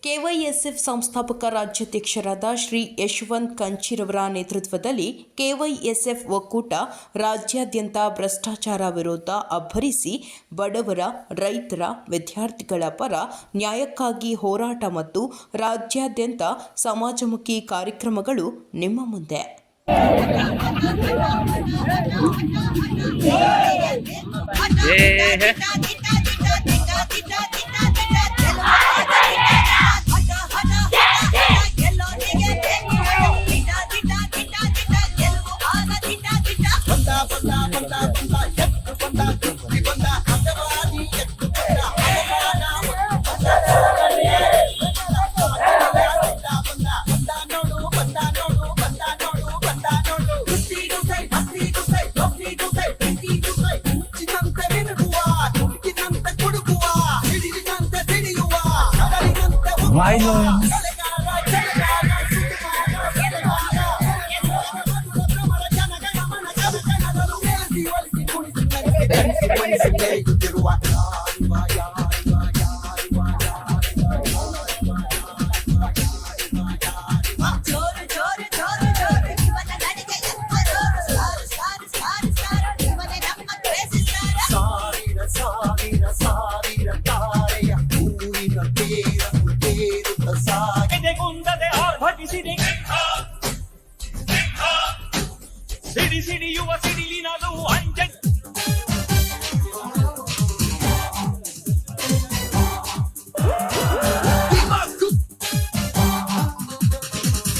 ಕೆವೈಎಸ್ಎಫ್ ಸಂಸ್ಥಾಪಕ ರಾಜ್ಯಾಧ್ಯಕ್ಷರಾದ ಶ್ರೀ ಯಶವಂತ್ ಕಂಚಿರವರ ನೇತೃತ್ವದಲ್ಲಿ ಕೆವೈಎಸ್ಎಫ್ ಒಕ್ಕೂಟ ರಾಜ್ಯಾದ್ಯಂತ ಭ್ರಷ್ಟಾಚಾರ ವಿರೋಧ ಅಬ್ಬರಿಸಿ ಬಡವರ, ರೈತರ, ವಿದ್ಯಾರ್ಥಿಗಳ ಪರ ನ್ಯಾಯಕ್ಕಾಗಿ ಹೋರಾಟ ಮತ್ತು ರಾಜ್ಯಾದ್ಯಂತ ಸಮಾಜಮುಖಿ ಕಾರ್ಯಕ್ರಮಗಳು ನಿಮ್ಮ ಮುಂದೆ. ಸಿಡಿಯುವ ಸಿಡಿಲಿನದು ಅಂಜನ್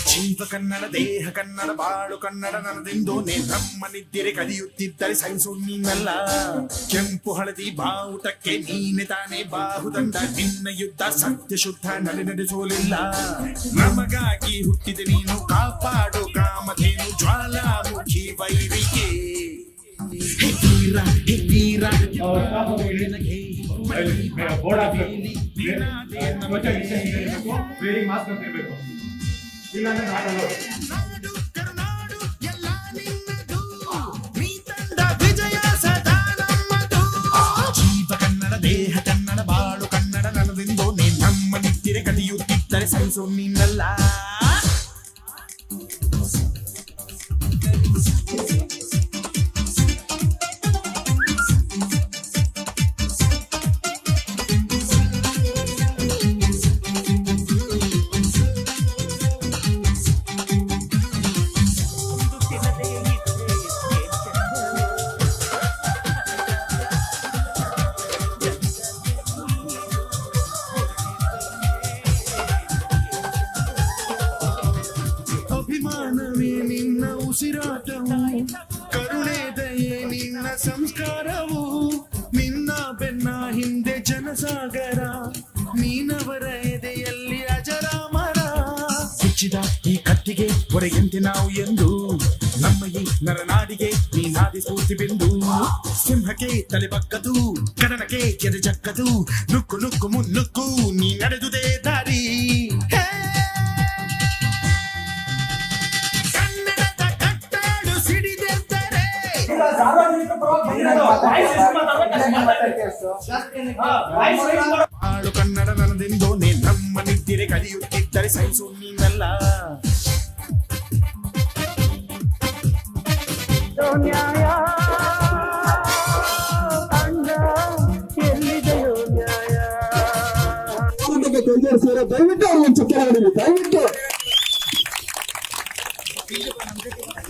ಜೀವ ಕನ್ನಡ, ದೇಹ ಕನ್ನಡ, ಬಾಳು ಕನ್ನಡ ನನ್ನದೆಂದು ನಮ್ಮನಿದ್ದಿರೆ ಕಲಿಯುತ್ತಿದ್ದರೆ ಸಹಿಸು ನೀನಲ್ಲ. ಕೆಂಪು ಹಳದಿ ಬಾವುಟಕ್ಕೆ ನೀನೆ ತಾನೇ ಬಾಹುದಂಡ, ನಿನ್ನ ಯುದ್ಧ ಸತ್ಯ ಶುದ್ಧ ನಡೆಸೋಲಿಲ್ಲ. ನಮಗಾಗಿ ಹುಟ್ಟಿದೆ ನೀನು, ಕಾಪಾಡು ಕಾಮಧೇನು ಜ್ವಾಲಾಮುಖಿ ವೈರಿಗೆ. ಜೀವ ಕನ್ನಡ, ದೇಹ ಕನ್ನಡ, ಬಾಳು ಕನ್ನಡ ನನ್ನದೆಂದು ನಮ್ಮ ನಿತ್ತಿರೆ ಕಲಿಯುತ್ತಿದ್ದರೆ ಸಹಿಸು ನೀನಲ್ಲ. ಅಭಿಮಾನವೇ ನಿನ್ನ ಉಸಿರಾಟವು, ಕರುಣೆ ದಯೆ ನಿನ್ನ ಸಂಸ್ಕಾರವು, ನಿನ್ನ ಬೆನ್ನ ಹಿಂದೆ ಜನಸಾಗರ, ನೀನವರ ಎದೆಯಲ್ಲಿ ಅಜರಾಮರ. ಹೆಚ್ಚಿದ ಈ ಕತ್ತಿಗೆ ಹೊರೆಯಂತೆ ನಾವು ಎಂದು, ನಮ್ಮ ಈ ನರನಾಡಿಗೆ ನೀನಾದಿ ಸ್ಫೂರ್ತಿ ಬಿಂದು. ಸಿಂಹಕ್ಕೆ ತಲೆ ಬಗ್ಗದು, ಕನ್ನಡಕ್ಕೆ ಎದೆ ಜಕ್ಕದು, ನುಕ್ಕು ನುಕ್ಕು ಮುನ್ನುಕ್ಕು ನೀ ನಡೆದುದೇ ದಾರಿ. ಬಾಳು ಕನ್ನಡ ನನ್ನದೆಂದು ನಮ್ಮ ನಿದ್ದಿರೆ ಕಲಿಯುತ್ತಿದ್ದರೆ ಸಹಿಸು ನೀನಲ್ಲ. ದಯವಿಟ್ಟು ಅವ್ರಿಗೆ ಚುಕ್ಕೆ ದಯವಿಟ್ಟು.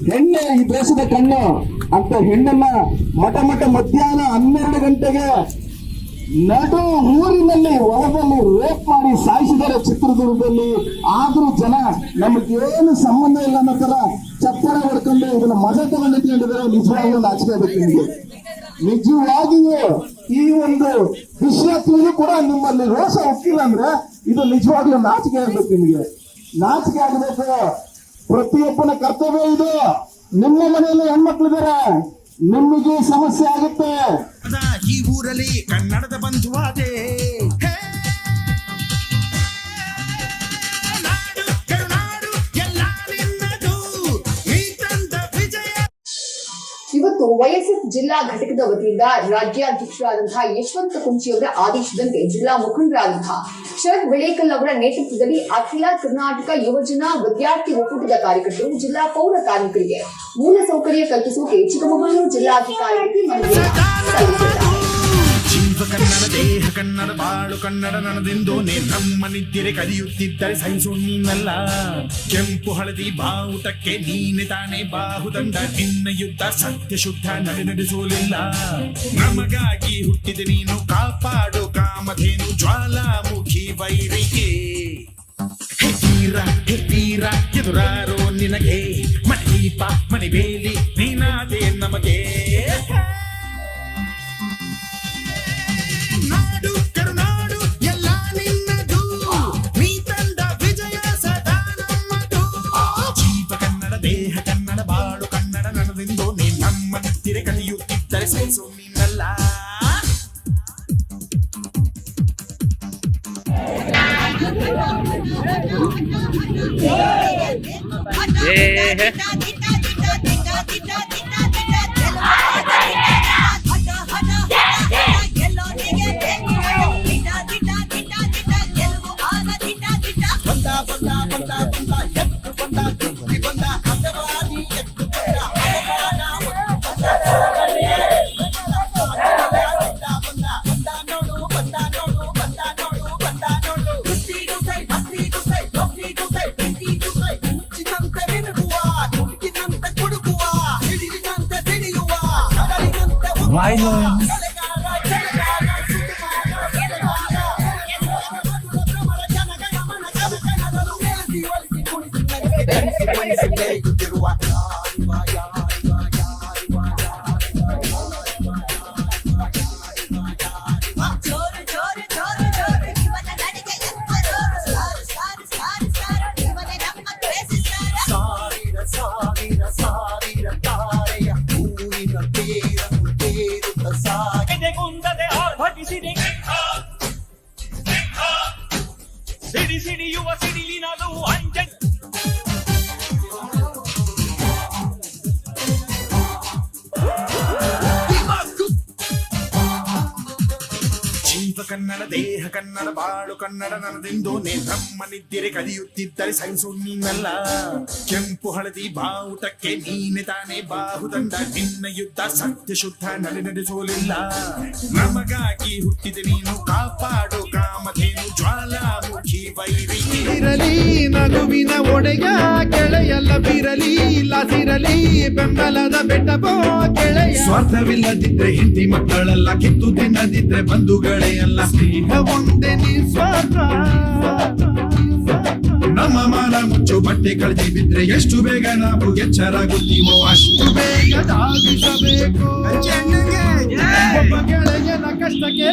ಹೆಣ್ಣೆ ಈ ದೇಶದ ಕಣ್ಣು ಅಂತ ಹೆಣ್ಣನ್ನ ಮಠ ಮಧ್ಯಾಹ್ನ 12 ಗಂಟೆಗೆ ನಡು ಊರಿನಲ್ಲಿ ಹೊರದಲ್ಲಿ ರೇಪ್ ಮಾಡಿ ಸಾಯಿಸಿದ್ದಾರೆ ಚಿತ್ರದುರ್ಗದಲ್ಲಿ. ಆದ್ರೂ ಜನ ನಮಗೇನು ಸಂಬಂಧ ಇಲ್ಲ ಅನ್ನೋ ತರ ಚಪ್ಪಳ ಹೊಡ್ಕೊಂಡು ಇದನ್ನ ಮಜಾ ತಗೊಂಡಿದ್ದಾರೆ. ನಿಜವಾಗಿಯೂ ನಾಚಿಕೆ ಬೇಕು ನಿಮಗೆ. ನಿಜವಾಗಿಯೂ ಈ ಒಂದು ವಿಷಯ ತಿಳಿದು ಕೂಡ ನಿಮ್ಮಲ್ಲಿ ರೋಷ ಹೋಗಿಲ್ಲ ಅಂದ್ರೆ ಇದು ನಿಜವಾಗ್ಲೂ ನಾಚಿಕೆ ಆಗ್ಬೇಕು. ನಿಮಗೆ ನಾಚಿಕೆ ಆಗಬೇಕು. ಪ್ರತಿಯೊಬ್ಬನ ಕರ್ತವ್ಯ ಇದು. ನಿಮ್ಮ ಮನೆಯಲ್ಲಿ ಹೆಣ್ಮಕ್ಳಿದ್ದಾರೆ, ನಿಮಗೆ ಸಮಸ್ಯೆ ಆಗುತ್ತೆ. ಈ ಊರಲ್ಲಿ ಕನ್ನಡದ ಬಂಧುವಾದೆ. ಇವತ್ತು ಇವತ್ತು ವೈಎಸ್ಎಫ್ ಜಿಲ್ಲಾ ಘಟಕದ ವತಿಯಿಂದ ರಾಜ್ಯಾಧ್ಯಕ್ಷರಾದಂತಹ ಯಶವಂತ ಕುಂಚಿಯವರ ಆದೇಶದಂತೆ ಜಿಲ್ಲಾ ಮುಖಂಡರಾದಂತಹ ಶರತ್ ಬೆಳೇಕಲ್ ಅವರ ನೇತೃತ್ವದಲ್ಲಿ ಅಖಿಲ ಕರ್ನಾಟಕ ಯುವಜನ ವಿದ್ಯಾರ್ಥಿ ಒಕ್ಕೂಟದ ಕಾರ್ಯಕರ್ತರು ಜಿಲ್ಲಾ ಪೌರ ಕಾರ್ಮಿಕರಿಗೆ ಮೂಲಸೌಕರ್ಯ ಕಲ್ಪಿಸುವುದಕ್ಕೆ ಚಿಕ್ಕಮಗಳೂರು ಜಿಲ್ಲಾಧಿಕಾರಿಗೆ ಮನವಿ ಸಲ್ಲಿಸಿದ್ದಾರೆ. ಜೀವ ಕನ್ನಡ ದೇಹ ಕನ್ನಡ ಬಾಳು ಕನ್ನಡ ನನದೆಂದು ನಮ್ಮ ನಿದ್ದಿರೆ ಕಲಿಯುತ್ತಿದ್ದರೆ ಸಹಿಸು ನೀನಲ್ಲ. ಕೆಂಪು ಹಳದಿ ಬಾವುಟಕ್ಕೆ ನೀನೆ ತಾನೇ ಬಾಹುದಂಡ. ನಿನ್ನ ಯುದ್ಧ ಸತ್ಯ ಶುದ್ಧ ನಡೆಸೋಲಿಲ್ಲ. ನಮಗಾಗಿ ಹುಟ್ಟಿದ ನೀನು ಕಾಪಾಡು ಕಾಮಧೇನು ಜ್ವಾಲಾಮುಖಿ ವೈರಿಗೆ. ಹೆತ್ತೀರ ಎದುರಾರೋ ನಿನಗೆ ಮಣೀಪ ಮಣಿಬೇಲಿ ನೀನಾದೆ ನಮಗೆ. ನಾಡು ಕರುನಾಡು ಎಲ್ಲ ನಿನ್ನದು, ನೀ ತಂದ ವಿಜಯ ಸದಾ ನಮ್ಮದು. ಜೀವ ಕನ್ನಡ ದೇಹ ಕನ್ನಡ ಬಾಳು ಕನ್ನಡ ನನದೆಂದು ನಮ್ಮ ನಿತ್ತಿರೆ ಕಲಿಯುತ್ತಿದ್ದರೆ ಸಹಿಸು ನೀನಲ್ಲ. ಜೀವ ಕನ್ನಡ ದೇಹ ಕನ್ನಡ ಬಾಳು ಕನ್ನಡ ನನದೆಂದು ನಮ್ಮ ನಿದ್ದಿರೆ ಕಲಿಯುತ್ತಿದ್ದರೆ ಸಹಿಸು ನೀನಲ್ಲ. ಕೆಂಪು ಹಳದಿ ಬಾವುಟಕ್ಕೆ ನೀನೆ ತಾನೇ ಬಾಹುದಂಡ. ನಿನ್ನ ಯುದ್ಧ ಸತ್ಯ ಶುದ್ಧ ನಡೆಸೋಲಿಲ್ಲ. ನಮಗಾಗಿ ಹುಟ್ಟಿದ ನೀನು ಕಾಪಾಡು ಕಾಮಧೇನು ಜ್ವಾಲಾಮುಖಿ ವೈರಿಗೆ. ಇರಲಿ ನಗುವಿನ ಒಡೆಯ ಗೆಳೆಯಲ್ಲ ಬಿರಲಿ ಲಾಸಿರಲಿ ಬೆಂಬಲದ ಬೆಟ್ಟಬೋ ಗೆಳೆಯ. ಸ್ವಾರ್ಥವಿಲ್ಲದಿದ್ರೆ ಹೆಂಡತಿ ಮಕ್ಕಳೆಲ್ಲ ಕಿತ್ತು ತಿನ್ನದಿದ್ರೆ ಬಂಧುಗಳೇ ಅಲ್ಲ. ಸ್ನೇಹ ಒಂದೇ ನಿಸ್ವಾರ್ಥ. ನಮ್ಮ ಮಾನ ಮುಚ್ಚು ಬಟ್ಟೆ ಕಳೆದಿ ಬಿದ್ರೆ ಎಷ್ಟು ಬೇಗ ನಾವು ಎಚ್ಚರಾಗುತ್ತೀವೋ ಅಷ್ಟು ಬೇಗ ಧಾವಿಸಬೇಕು. ಒಬ್ಬ ಗೆಳೆಯನ ಕಷ್ಟಕ್ಕೆ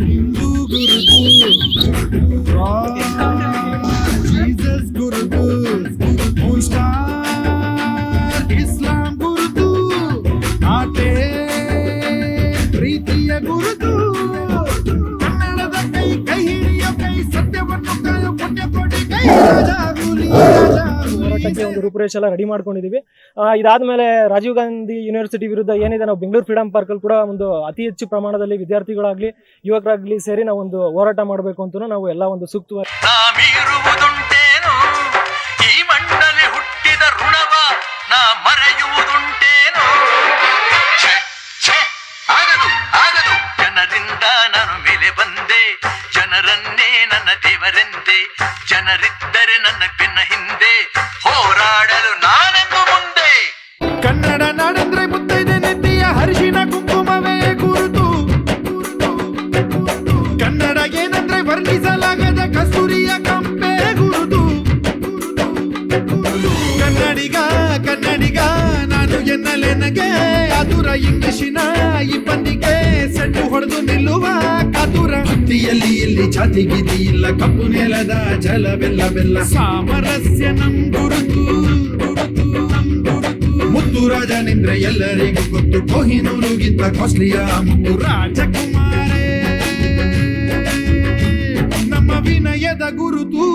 ಹಿಂದೂ ಗುರುತು ಜೀಸಸ್ ಗುರುತು ಸ್ಟಾರ್ ಇಸ್ಲಾಂ ಗುರುತು ಆಟೆ ಪ್ರೀತಿಯ ಗುರುತು. ಕನ್ನಡದ ಕೈ ಕೈ ಹಿಡಿಯೋ ಕೈ ಸತ್ಯವನ್ನು ಕಾಯೋ ಪುಣ್ಯ ಕೊಡಿ ಕೈ ಹೋರಾಟಕ್ಕೆ ಒಂದು ರೂಪುರೇಷೆ ಎಲ್ಲ ರೆಡಿ ಮಾಡ್ಕೊಂಡಿದ್ದೀವಿ. ಇದಾದ್ಮೇಲೆ ರಾಜೀವ್ ಗಾಂಧಿ ಯೂನಿವರ್ಸಿಟಿ ವಿರುದ್ಧ ಏನಿದೆ, ನಾವು ಬೆಂಗಳೂರು ಫ್ರೀಡಂ ಪಾರ್ಕ್ ಅಲ್ಲಿ ಕೂಡ ಒಂದು ಅತಿ ಹೆಚ್ಚು ಪ್ರಮಾಣದಲ್ಲಿ ವಿದ್ಯಾರ್ಥಿಗಳಾಗ್ಲಿ ಯುವಕರಾಗ್ಲಿ ಸೇರಿ ನಾವು ಒಂದು ಹೋರಾಟ ಮಾಡಬೇಕು ಅಂತ ನಾವು ಎಲ್ಲ ಒಂದು ಸೂಕ್ತವಾಗಿ ಈ ಮಣ್ಣಲ್ಲಿ ಹುಟ್ಟಿದ ಋಣವ ನಾ ಮರೆಯುವುದುಂಟೇನು. ಆಗದು ಆಗದು ಜನರಿಂದ ನಾನು ಮೇಲೆ ಬಂದೆ. ಜನರನ್ನೇ ನನ್ನ ದೇವರೆಂದೆ. ಜನರಿದ್ದರೆ ನನ್ನ ಬೆನ್ನ ಹಿಂದೆ ಹೋರಾಡಲು ನಾನೆಂದು ಮುಂದೆ. ಕನ್ನಡ ನಾಡಂದ್ರೆ ಮುತ್ತೈದೆ ನೆತ್ತಿಯ ಹರಿಶಿನ ಕುಂಕುಮವೇ ಗುರುತು. ಕನ್ನಡ ಏನಂದ್ರೆ ವರ್ಣಿಸಲಾಗದ ಕಸ್ತೂರಿಯ ಕಂಪೆ ಗುರುತು. ಕನ್ನಡಿಗ ಕನ್ನಡಿಗ ನಾನು ಎನ್ನಲೆನಗೆ ಆತುರ ಇಂಗ್ಲಿಶಿನ ಇಬ್ಬಂದಿಗೆ ಸೆಟ್ಟು ಹೊಡೆದು ನಿಲ್ಲುವ ಕಾತುರ. ಭಕ್ತಿಯಲ್ಲಿ ಇಲ್ಲಿ ಜಾತಿ ಗೀತಿ ಇಲ್ಲ, ಕಪ್ಪು ನೆಲದ ಜಲ ಬೆಲ್ಲ ಬೆಲ್ಲ. ಸಾಮರಸ್ಯ ನಮ್ ಗುರುತು. ಮುತ್ತು ರಾಜನಿಂದ್ರೆ ಎಲ್ಲರಿಗೂ ಗೊತ್ತು. ಕೊಹಿನೂರುಗಿಂತ ಕಾಸ್ಟ್ಲಿಯ ಮುತ್ತು ರಾಜಕುಮಾರೇ ನಮ್ಮ ವಿನಯದ ಗುರುತು.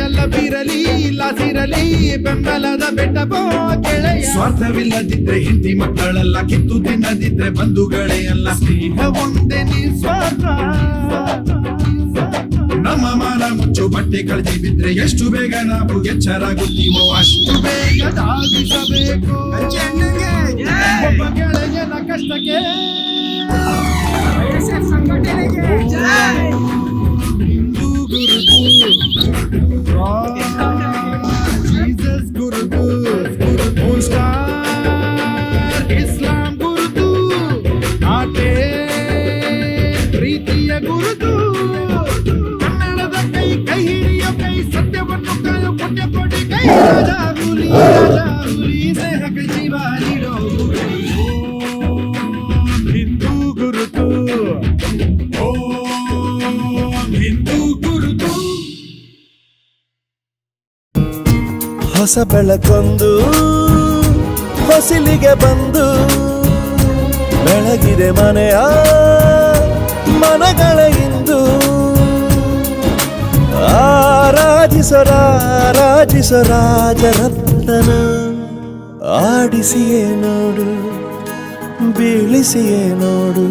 ಎಲ್ಲ ಬೀರಲಿ ಲಾಸಿರಲಿ ಬೆಂಬಲದ ಬೆಟ್ಟಬೋ ಗೆಳೆಯ. ಸ್ವಾರ್ಥವಿಲ್ಲದಿದ್ರೆ ಹೆಂಡತಿ ಮಕ್ಕಳೆಲ್ಲ ಕಿತ್ತು ತಿನ್ನದಿದ್ರೆ ಬಂಧುಗಳೇ ಅಲ್ಲ. ಸ್ನೇಹ ಒಂದೇ ನಿಸ್ವಾರ್ಥ. ನಮ್ಮ ಮಾನ ಮುಚ್ಚು ಬಟ್ಟೆ ಕಳೆದಿ ಬಿದ್ರೆ ಎಷ್ಟು ಬೇಗ ನಾವು ಎಚ್ಚರಾಗುತ್ತೀವೋ ಅಷ್ಟು ಬೇಗ ಧಾವಿಸಬೇಕು ಒಬ್ಬ ಗೆಳೆಯನ ಕಷ್ಟಕ್ಕೆ. ಹಿಂದೂ ಗುರುತು ಜೀಸಸ್ ಗುರುತು ಇಸ್ಲಾಂ ಗುರುತು ಆಟೆ ಪ್ರೀತಿಯ ಗುರುತು. ಕನ್ನಡದ ಕೈ ಕೈ ಹಿಡಿಯೋ ಕೈ ಸತ್ಯವನ್ನು ಕಾಯೋ ಪುಣ್ಯ ಕೋಟಿ ಕೈ. ರಾಜ ಹುಲಿ ಸ್ನೇಹಕ್ಕೆ ಜೀವ ನೀಡೋ ಹಿಂದೂ ಗುರುತು. ಹಿಂದೂ ಗುರುತು. ಹೊಸ ಬೆಳಕೊಂದು ಹೊಸಿಲಿಗೆ ಬಂದು ಬೆಳಗಿದೆ ಮನೆಯ ಮನಗಳ ಇಂದು. ಆರಾಧಿಸೋ ರಾಜರತ್ನನ ಆಡಿಸಿಯೇ ನೋಡು ಬೀಳಿಸಿಯೇ ನೋಡು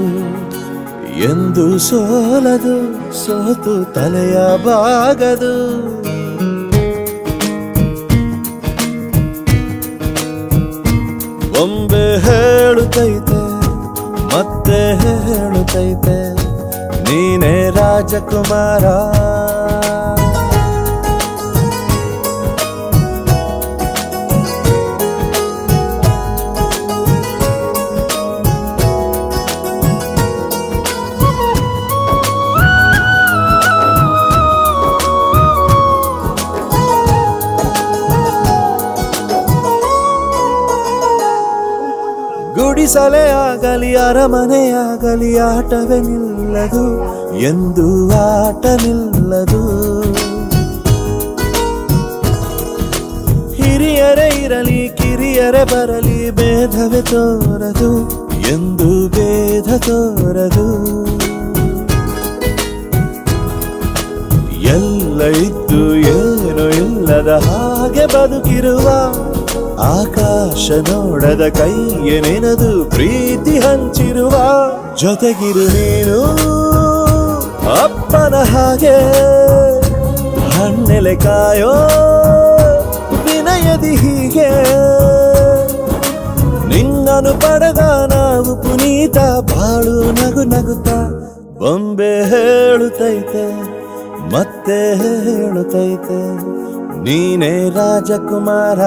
ಎಂದು ಸೋಲದು ಸೋತು ತಲೆಯ ಬಾಗದು. ಬೊಂಬೆ ಹೇಳುತ್ತೈತೆ ಮತ್ತೆ ಹೇಳುತ್ತೈತೆ ನೀನೇ ರಾಜಕುಮಾರ. ಗುಡಿಸಲೇ ಆಗಲಿ ಅರಮನೆಯಾಗಲಿ ಆಟವೇ ನಿಲ್ಲದು ಎಂದು ಆಟ ನಿಲ್ಲದು. ಹಿರಿಯರೇ ಇರಲಿ ಕಿರಿಯರೇ ಬರಲಿ ಭೇದವೇ ತೋರದು ಎಂದು ಭೇದ ತೋರದು. ಎಲ್ಲ ಇದ್ದು ಏನು ಇಲ್ಲದ ಹಾಗೆ ಬದುಕಿರುವ ಆಕಾಶ ನೋಡದ ಕೈಯೇ ನೆನೆದು ಪ್ರೀತಿ ಹಂಚಿರುವ. ಜೊತೆಗಿರು ನೀನು ಅಪ್ಪನ ಹಾಗೆ ಹಣ್ಣೆಲೆ ಕಾಯೋ ವಿನಯದಿ ಹೀಗೆ. ನಿನ್ನನು ಪಡೆದ ನಾವು ಪುನೀತ ಬಾಳು ನಗು ನಗುತ್ತ. ಬೊಂಬೆ ಹೇಳುತ್ತೈತೆ ಮತ್ತೆ ಹೇಳುತ್ತೈತೆ ನೀನೇ ರಾಜಕುಮಾರ.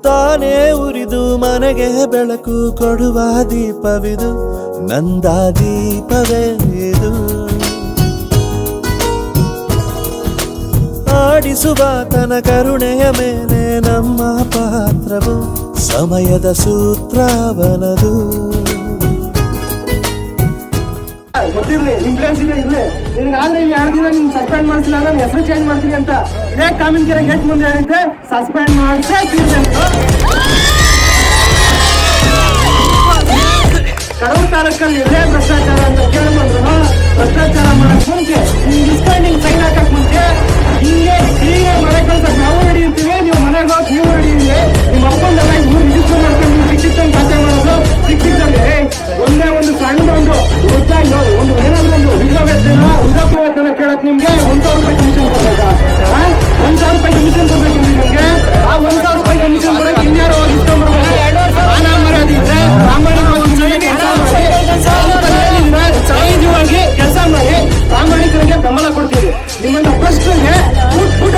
ತಾನೇ ಉರಿದು ಮನೆಗೆ ಬೆಳಕು ಕೊಡುವ ದೀಪವಿದು ನಂದ ದೀಪವೇ ಇದು. ಆಡಿಸುವ ತನ ಕರುಣೆಯ ಮೇಲೆ ನಮ್ಮ ಪಾತ್ರವು ಸಮಯದ ಸೂತ್ರವನದು. ಗೊತ್ತಿರ್ಲಿ ನಿಮ್ ಪ್ಲೇಸ್ ಇದೆ ಇರ್ಲಿ. ನಿನ್ಗಾದ್ರೆ ಇಲ್ಲಿ 2 ದಿನ ನಿಮ್ಗೆ ಸಸ್ಪೆಂಡ್ ಮಾಡ್ತಿಲ್ಲ ನಾನು ಹೆಸರು ಚೇಂಜ್ ಮಾಡ್ತೀನಿ ಅಂತ ಇದೇ ಕಾಮಿನ್ಕೆರೆ ಗೇಟ್ ಮುಂದೆ ಹೇಳಿದ್ರೆ ಸಸ್ಪೆಂಡ್ ಮಾಡ್ಸೇ ಕಡೂರು ತಾಲೂಕಲ್ಲಿ ಇದೇ ಭ್ರಷ್ಟಾಚಾರ ಅಂತ ಕೇಳ್ಬಂದ್ರು. ಭ್ರಷ್ಟಾಚಾರ ಮಾಡಕ್ ಮುಂಚೆ ನಿಮ್ಗೆ ಡಿಸ್ಕೌಂಟಿಂಗ್ ಸೈನ್ ಹಾಕಕ್ ಮುಂಚೆ ಹೀಗೆ ಮನೆ ಕಳ್ಸಕ್ ನಾವು ರೆಡಿ ಇರ್ತೀವಿ, ನೀವು ಮನೆಗೆ ಹೋಗಿ ನೀವು ರೆಡಿ ಇರ್ಲಿ. ನಿಮ್ಮ ಅಪ್ಪಂದೆಲ್ಲ ರಿಜಿಸ್ಟರ್ ಮಾಡ್ಕೊಂಡು ನೀವು ಶಿಕ್ಷಿತಂಗೆ ಖಾತೆ ಮಾಡೋದು. ಶಿಕ್ಷಿತಲ್ಲಿ ಒಂದೇ ಒಂದು ಸಣ್ಣದೊಂದು ಒಂದು ಏನಾದ್ರು ಒಂದು ವೃದ್ಧಾಪ್ಯ ಕೇಳಕ್ ನಿಮ್ಗೆ 1,000 ರೂಪಾಯಿ ಕಮಿಷನ್ ಕೊಡ್ಬೇಕಾ? 1,000 ರೂಪಾಯಿ ಕಮಿಷನ್ ಕೊಡ್ಬೇಕು ನಿಮ್ಗೆ. ಆ 1,000 ರೂಪಾಯಿ ಕಮಿಷನ್ ಕೊಡಕ್ಕೆ ಇನ್ಯಾರೋ ಇಸ್ಕೊಂಡ್ಬರ್ಬೇಕು. ಮರ್ಯಾದೆ ಇದ್ರೆ ಪ್ರಾಮಾಣಿಕವಾಗಿ ಕೆಲಸ ಮಾಡಿ ಪ್ರಾಮಾಣಿಕರಿಗೆ ಬೆಂಬಲ ಕೊಡ್ತೀವಿ. ನಿಮ್ಮನ್ನ ಪ್ರಶ್ನೆಗೆ ಊಟ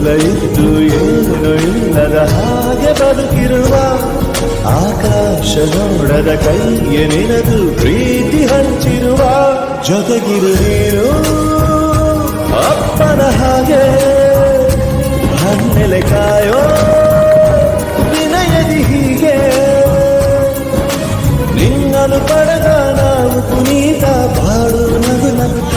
ಎಲ್ಲ ಇದ್ದು ಏನು ಇಲ್ಲದ ಹಾಗೆ ಬದುಕಿರುವ ಆಕಾಶ ನೋಡದ ಕೈಯ ನಿನದು ಪ್ರೀತಿ ಹಂಚಿರುವ ಜೊತೆಗಿರು ನೀನು ಅಪ್ಪನ ಹಾಗೆ ಹನ್ನೆಲೆ ಕಾಯೋ ವಿನಯದಿ ಹೀಗೆ ನಿನ್ನನು ಪಡೆದ ನಾವು ಪುನೀತ ಬಾಳು ನಗು ನಗುತ್ತ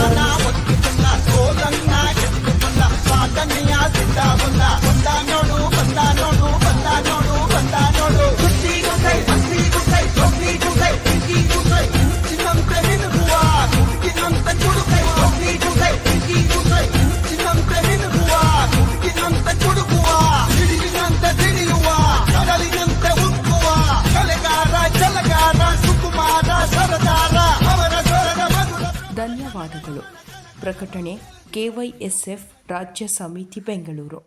ಧನ್ಯವಾದಗಳು. ಪ್ರಕಟಣೆ KYSF ರಾಜ್ಯ ಸಮಿತಿ ಬೆಂಗಳೂರು.